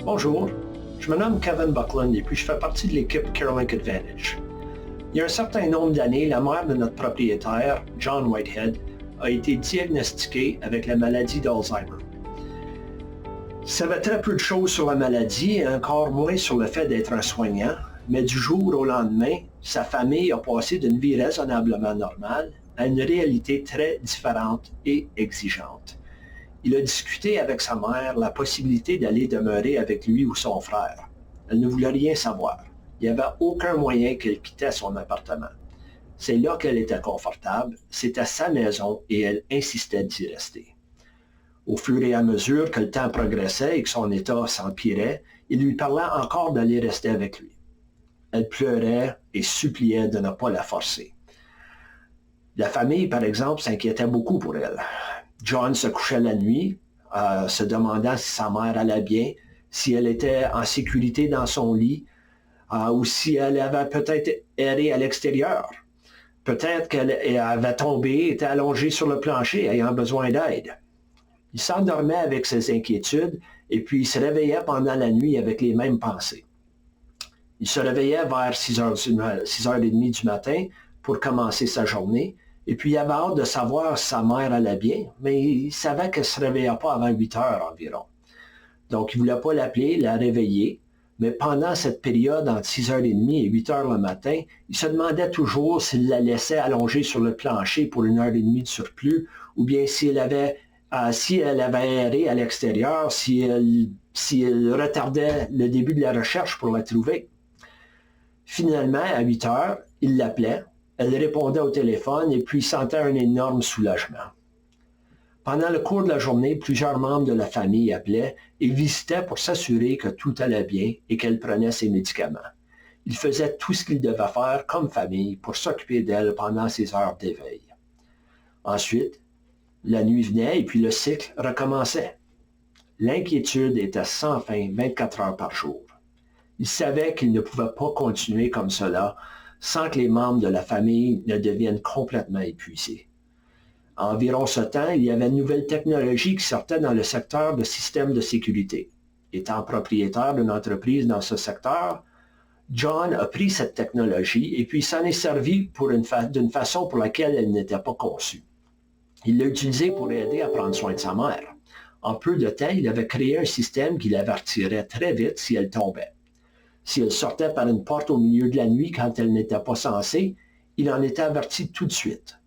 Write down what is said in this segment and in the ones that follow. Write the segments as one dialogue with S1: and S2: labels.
S1: Bonjour, je me nomme Kevin Buckland et puis je fais partie de l'équipe CareLink Advantage. Il y a un certain nombre d'années, la mère de notre propriétaire, John Whitehead, a été diagnostiquée avec la maladie d'Alzheimer. Il savait très peu de choses sur la maladie et encore moins sur le fait d'être un soignant, mais du jour au lendemain, sa famille a passé d'une vie raisonnablement normale à une réalité très différente et exigeante. Il a discuté avec sa mère la possibilité d'aller demeurer avec lui ou son frère. Elle ne voulait rien savoir. Il n'y avait aucun moyen qu'elle quittait son appartement. C'est là qu'elle était confortable, c'était sa maison et elle insistait d'y rester. Au fur et à mesure que le temps progressait et que son état s'empirait, il lui parlait encore d'aller rester avec lui. Elle pleurait et suppliait de ne pas la forcer. La famille, par exemple, s'inquiétait beaucoup pour elle. John se couchait la nuit, se demandant si sa mère allait bien, si elle était en sécurité dans son lit, ou si elle avait peut-être erré à l'extérieur. Peut-être qu'elle avait tombé, était allongée sur le plancher, ayant besoin d'aide. Il s'endormait avec ses inquiétudes et puis il se réveillait pendant la nuit avec les mêmes pensées. Il se réveillait vers 6h30 du matin pour commencer sa journée et puis il avait hâte de savoir si sa mère allait bien, mais il savait qu'elle ne se réveillait pas avant 8h environ. Donc il ne voulait pas l'appeler, la réveiller, mais pendant cette période entre 6h30 et 8h le matin, il se demandait toujours s'il la laissait allonger sur le plancher pour 1h30 de surplus, ou bien si elle avait erré à l'extérieur, si elle retardait le début de la recherche pour la trouver. Finalement, à 8h, il l'appelait, elle répondait au téléphone et puis il sentait un énorme soulagement. Pendant le cours de la journée, plusieurs membres de la famille appelaient et visitaient pour s'assurer que tout allait bien et qu'elle prenait ses médicaments. Ils faisaient tout ce qu'ils devaient faire comme famille pour s'occuper d'elle pendant ces heures d'éveil. Ensuite, la nuit venait et puis le cycle recommençait. L'inquiétude était sans fin 24 heures par jour. Il savait qu'il ne pouvait pas continuer comme cela sans que les membres de la famille ne deviennent complètement épuisés. À environ ce temps, il y avait une nouvelle technologie qui sortait dans le secteur de systèmes de sécurité. Étant propriétaire d'une entreprise dans ce secteur, John a pris cette technologie et puis s'en est servi d'une façon pour laquelle elle n'était pas conçue. Il l'a utilisée pour aider à prendre soin de sa mère. En peu de temps, il avait créé un système qui l'avertirait très vite si elle tombait. Si elle sortait par une porte au milieu de la nuit quand elle n'était pas censée, il en était averti tout de suite.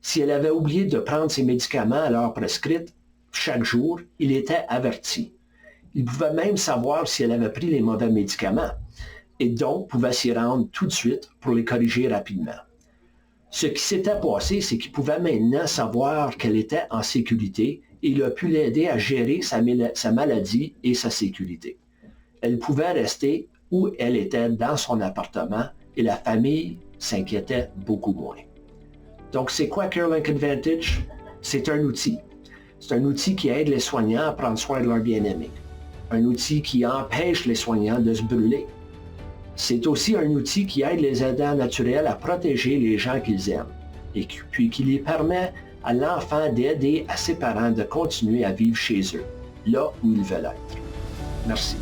S1: Si elle avait oublié de prendre ses médicaments à l'heure prescrite, chaque jour, il était averti. Il pouvait même savoir si elle avait pris les mauvais médicaments et donc pouvait s'y rendre tout de suite pour les corriger rapidement. Ce qui s'était passé, c'est qu'il pouvait maintenant savoir qu'elle était en sécurité et il a pu l'aider à gérer sa maladie et sa sécurité. Elle pouvait rester où elle était dans son appartement et la famille s'inquiétait beaucoup moins. Donc, c'est quoi CareLink Advantage? C'est un outil. C'est un outil qui aide les soignants à prendre soin de leurs bien-aimés. Un outil qui empêche les soignants de se brûler. C'est aussi un outil qui aide les aidants naturels à protéger les gens qu'ils aiment et puis qui les permet à l'enfant d'aider à ses parents de continuer à vivre chez eux, là où ils veulent être. Merci.